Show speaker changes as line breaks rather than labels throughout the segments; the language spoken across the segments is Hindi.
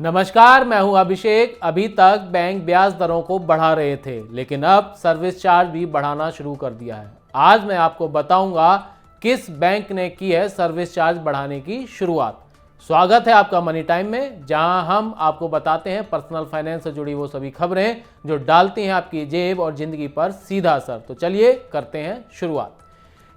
नमस्कार, मैं हूं अभिषेक। अभी तक बैंक ब्याज दरों को बढ़ा रहे थे, लेकिन अब सर्विस चार्ज भी बढ़ाना शुरू कर दिया है। आज मैं आपको बताऊंगा किस बैंक ने की है सर्विस चार्ज बढ़ाने की शुरुआत। स्वागत है आपका मनी टाइम में, जहां हम आपको बताते हैं पर्सनल फाइनेंस से जुड़ी वो सभी खबरें जो डालती हैं आपकी जेब और जिंदगी पर सीधा असर। तो चलिए करते हैं शुरुआत।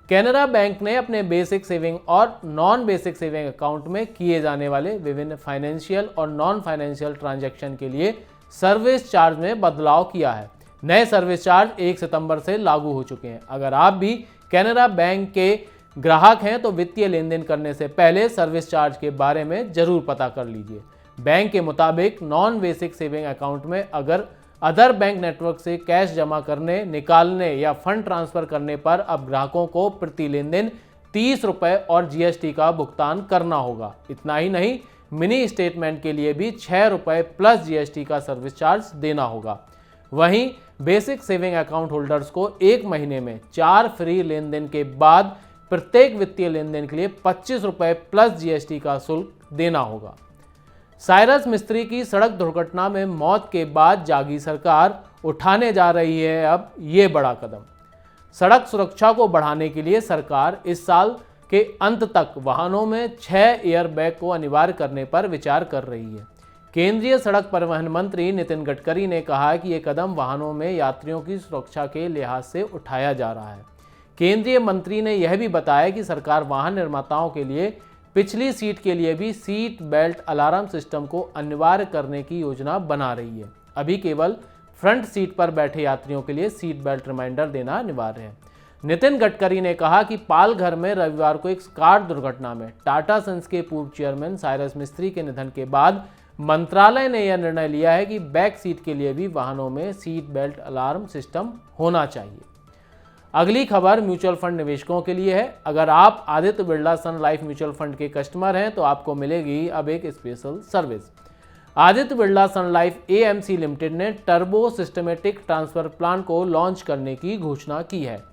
कैनरा बैंक ने अपने बेसिक सेविंग और नॉन बेसिक सेविंग अकाउंट में किए जाने वाले विभिन्न फाइनेंशियल और नॉन फाइनेंशियल ट्रांजैक्शन के लिए सर्विस चार्ज में बदलाव किया है। नए सर्विस चार्ज 1 सितंबर से लागू हो चुके हैं। अगर आप भी कैनरा बैंक के ग्राहक हैं तो वित्तीय लेन देन करने से पहले सर्विस चार्ज के बारे में जरूर पता कर लीजिए। बैंक के मुताबिक नॉन बेसिक सेविंग अकाउंट में अगर अदर बैंक नेटवर्क से कैश जमा करने, निकालने या फंड ट्रांसफर करने पर अब ग्राहकों को प्रति लेन देन 30 रुपये और जीएसटी का भुगतान करना होगा। इतना ही नहीं, मिनी स्टेटमेंट के लिए भी 6 रुपये प्लस जीएसटी का सर्विस चार्ज देना होगा। वहीं बेसिक सेविंग अकाउंट होल्डर्स को 1 महीने में 4 फ्री लेन देन के बाद प्रत्येक वित्तीय लेन देन के लिए 25 रुपये प्लस जीएसटी का शुल्क देना होगा। साइरस मिस्त्री की सड़क दुर्घटना में मौत के बाद जागी सरकार उठाने जा रही है अब ये बड़ा कदम। सड़क सुरक्षा को बढ़ाने के लिए सरकार इस साल के अंत तक वाहनों में 6 एयरबैग को अनिवार्य करने पर विचार कर रही है। केंद्रीय सड़क परिवहन मंत्री नितिन गडकरी ने कहा कि ये कदम वाहनों में यात्रियों की सुरक्षा के लिहाज से उठाया जा रहा है। केंद्रीय मंत्री ने यह भी बताया कि सरकार वाहन निर्माताओं के लिए पिछली सीट के लिए भी सीट बेल्ट अलार्म सिस्टम को अनिवार्य करने की योजना बना रही है। अभी केवल फ्रंट सीट पर बैठे यात्रियों के लिए सीट बेल्ट रिमाइंडर देना अनिवार्य है। नितिन गडकरी ने कहा कि पालघर में रविवार को एक कार दुर्घटना में टाटा सन्स के पूर्व चेयरमैन साइरस मिस्त्री के निधन के बाद मंत्रालय ने यह निर्णय लिया है कि बैक सीट के लिए भी वाहनों में सीट बेल्ट अलार्म सिस्टम होना चाहिए। अगली खबर म्यूचुअल फंड निवेशकों के लिए है। अगर आप आदित्य बिरला सन लाइफ म्यूचुअल फंड के कस्टमर हैं तो आपको मिलेगी अब एक स्पेशल सर्विस। आदित्य बिरला सन लाइफ एएमसी लिमिटेड ने टर्बो सिस्टमेटिक ट्रांसफर प्लान को लॉन्च करने की घोषणा की है।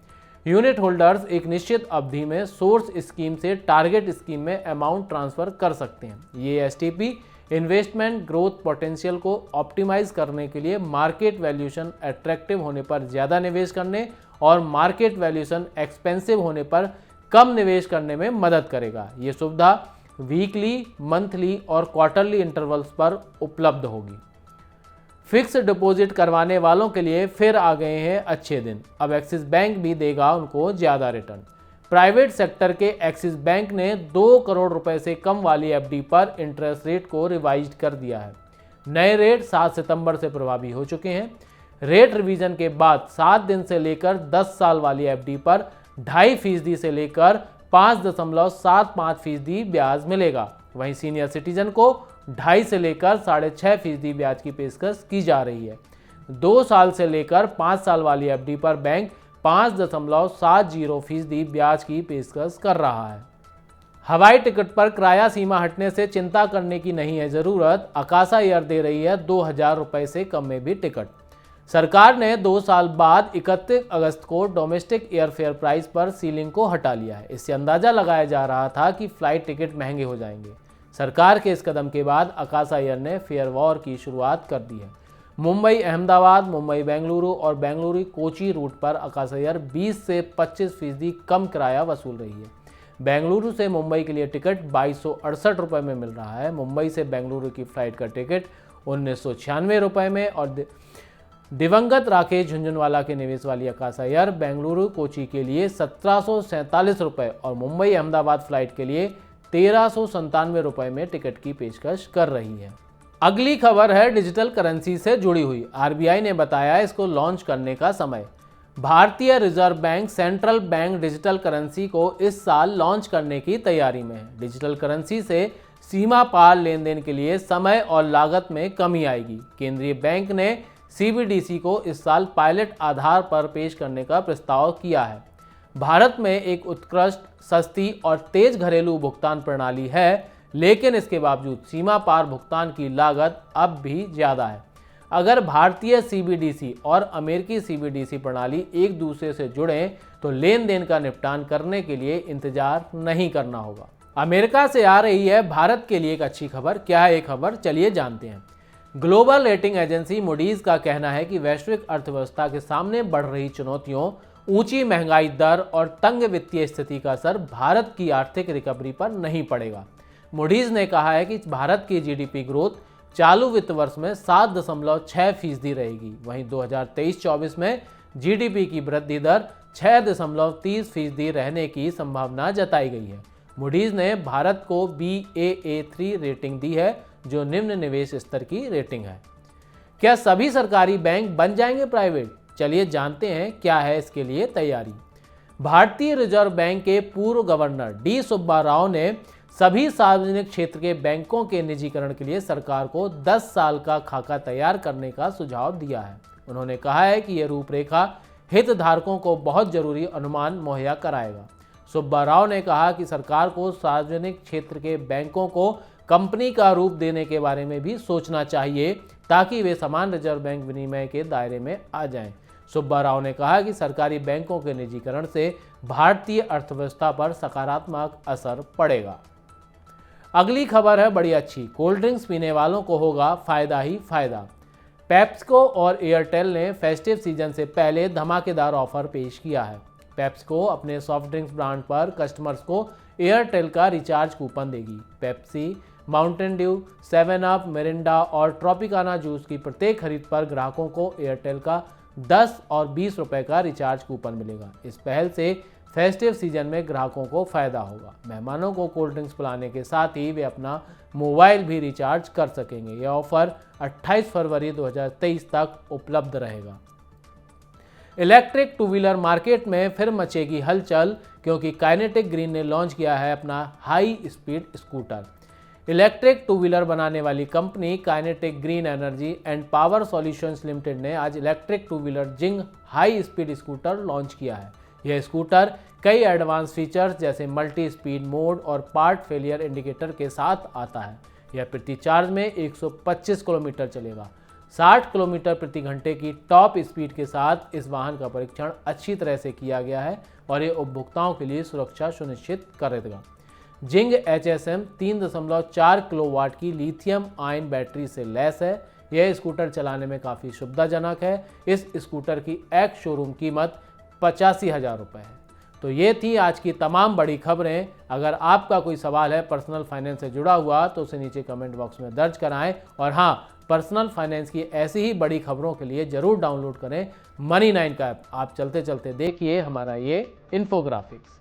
यूनिट होल्डर्स एक निश्चित अवधि में सोर्स स्कीम से टारगेट स्कीम में अमाउंट ट्रांसफर कर सकते हैं। ये एसटीपी इन्वेस्टमेंट ग्रोथ पोटेंशियल को ऑप्टिमाइज करने के लिए मार्केट वैल्यूएशन अट्रैक्टिव होने पर ज़्यादा निवेश करने और मार्केट वैल्यूएशन एक्सपेंसिव होने पर कम निवेश करने में मदद करेगा। ये सुविधा वीकली, मंथली और क्वार्टरली इंटरवल्स पर उपलब्ध होगी। फिक्स डिपॉजिट करवाने वालों के लिए फिर आ गए हैं अच्छे दिन। अब एक्सिस बैंक भी देगा उनको ज़्यादा रिटर्न। प्राइवेट सेक्टर के एक्सिस बैंक ने 2 करोड़ रुपए से कम वाली एफडी पर इंटरेस्ट रेट को रिवाइज कर दिया है। नए रेट 7 सितंबर से प्रभावी हो चुके हैं। रेट रिवीजन के बाद 7 दिन से लेकर 10 साल वाली एफडी पर 2.5% से लेकर 5.75% ब्याज मिलेगा। वहीं सीनियर सिटीजन को 2.5 से लेकर 6.5% ब्याज की पेशकश की जा रही है। 2 साल से लेकर 5 साल वाली एफडी पर बैंक 5.70% ब्याज की पेशकश कर रहा है। हवाई टिकट पर किराया सीमा हटने से चिंता करने की नहीं है ज़रूरत। आकाशा एयर दे रही है 2000 रुपये से कम में भी टिकट। सरकार ने 2 साल बाद 31 अगस्त को डोमेस्टिक एयरफेयर प्राइस पर सीलिंग को हटा लिया है। इससे अंदाजा लगाया जा रहा था कि फ्लाइट टिकट महंगे हो जाएंगे। सरकार के इस कदम के बाद आकाशा एयर ने फेयर वॉर की शुरुआत कर दी है। मुंबई अहमदाबाद, मुंबई बेंगलुरु और बेंगलुरु कोची रूट पर आकाशा एयर 20 से 25% कम किराया वसूल रही है। बेंगलुरु से मुंबई के लिए टिकट 2268 रुपये में मिल रहा है। मुंबई से बेंगलुरु की फ्लाइट का टिकट 1996 रुपये में और दिवंगत राकेश झुंझुनवाला के निवेश वाली आकाशा एयर बेंगलुरु कोची के लिए 1747 रुपये और मुंबई अहमदाबाद फ्लाइट के लिए 1397 रुपये में टिकट की पेशकश कर रही है। अगली खबर है डिजिटल करेंसी से जुड़ी हुई। आरबीआई ने बताया इसको लॉन्च करने का समय। भारतीय reserve bank central bank digital currency को इस साल लॉन्च करने की तैयारी में है। डिजिटल करेंसी से सीमा पार लेन देन के लिए समय और लागत में कमी आएगी। केंद्रीय बैंक ने सीबीडीसी को इस साल पायलट आधार पर पेश करने का प्रस्ताव किया है। भारत में एक उत्कृष्ट, सस्ती और तेज घरेलू भुगतान प्रणाली है, लेकिन इसके बावजूद सीमा पार भुगतान की लागत अब भी ज़्यादा है। अगर भारतीय सीबीडीसी और अमेरिकी सीबीडीसी प्रणाली एक दूसरे से जुड़ें तो लेन देन का निपटान करने के लिए इंतजार नहीं करना होगा। अमेरिका से आ रही है भारत के लिए एक अच्छी खबर। क्या है ये खबर, चलिए जानते हैं। ग्लोबल रेटिंग एजेंसी मूडीज का कहना है कि वैश्विक अर्थव्यवस्था के सामने बढ़ रही चुनौतियों, ऊंची महंगाई दर और तंग वित्तीय स्थिति का असर भारत की आर्थिक रिकवरी पर नहीं पड़ेगा। मूडीज ने कहा है कि भारत की जीडीपी ग्रोथ चालू वित्त वर्ष में 7.6% रहेगी। वहीं 2023-24 में जीडीपी की वृद्धि दर 6.30% रहने की संभावना जताई गई है। मूडीज ने भारत को Baa3 रेटिंग दी है, जो निम्न निवेश स्तर की रेटिंग है। क्या सभी सरकारी बैंक बन जाएंगे प्राइवेट? चलिए जानते हैं क्या है इसके लिए तैयारी। भारतीय रिजर्व बैंक के पूर्व गवर्नर डी सुब्बा राव ने सभी सार्वजनिक क्षेत्र के बैंकों के निजीकरण के लिए सरकार को 10 साल का खाका तैयार करने का सुझाव दिया है। उन्होंने कहा है कि यह रूपरेखा हितधारकों को बहुत जरूरी अनुमान मुहैया कराएगा। सुब्बा राव ने कहा कि सरकार को सार्वजनिक क्षेत्र के बैंकों को कंपनी का रूप देने के बारे में भी सोचना चाहिए, ताकि वे समान रिजर्व बैंक विनिमय के दायरे में आ जाएं। सुब्बा राव ने कहा कि सरकारी बैंकों के निजीकरण से भारतीय अर्थव्यवस्था पर सकारात्मक असर पड़ेगा। अगली खबर है बड़ी अच्छी। कोल्ड ड्रिंक्स पीने वालों को होगा फायदा ही फायदा। पेप्सिको और एयरटेल ने फेस्टिव सीजन से पहले धमाकेदार ऑफर पेश किया है। पेप्सिको अपने सॉफ्ट ड्रिंक्स ब्रांड पर कस्टमर्स को एयरटेल का रिचार्ज कूपन देगी। Pepsi, Mountain Dew, 7 up, Mirinda और ट्रॉपिकाना जूस की प्रत्येक खरीद पर ग्राहकों को एयरटेल का 10 और 20 रुपए का रिचार्ज कूपन मिलेगा। इस पहल से फेस्टिव सीजन में ग्राहकों को फायदा होगा। मेहमानों को कोल्ड ड्रिंक्स पिलाने के साथ ही वे अपना मोबाइल भी रिचार्ज कर सकेंगे। यह ऑफर 28 फरवरी 2023 तक उपलब्ध रहेगा। इलेक्ट्रिक टू व्हीलर मार्केट में फिर मचेगी हलचल, क्योंकि काइनेटिक ग्रीन ने लॉन्च किया है अपना high speed scooter. Electric two wheeler बनाने वाली company kinetic green energy and power solutions limited ने आज इलेक्ट्रिक टू व्हीलर जिंग हाई स्पीड स्कूटर लॉन्च किया है। यह स्कूटर कई एडवांस फीचर्स जैसे मल्टी स्पीड मोड और पार्ट फेलियर इंडिकेटर के साथ आता है। यह प्रति चार्ज में 125 किलोमीटर चलेगा। 60 किलोमीटर प्रति घंटे की टॉप स्पीड के साथ इस वाहन का परीक्षण अच्छी तरह से किया गया है और ये उपभोक्ताओं के लिए सुरक्षा सुनिश्चित करेगा। जिंग HSM 3.4 किलोवाट की लिथियम आयन बैटरी से लैस है। यह स्कूटर चलाने में काफ़ी सुविधाजनक है। इस स्कूटर की एक्स शोरूम कीमत 85,000 रुपये है। तो ये थी आज की तमाम बड़ी खबरें। अगर आपका कोई सवाल है पर्सनल फाइनेंस से जुड़ा हुआ तो उसे नीचे कमेंट बॉक्स में दर्ज कराएं। और हाँ, पर्सनल फाइनेंस की ऐसी ही बड़ी खबरों के लिए ज़रूर डाउनलोड करें Money9 का ऐप। आप चलते चलते देखिए हमारा ये इन्फोग्राफिक्स।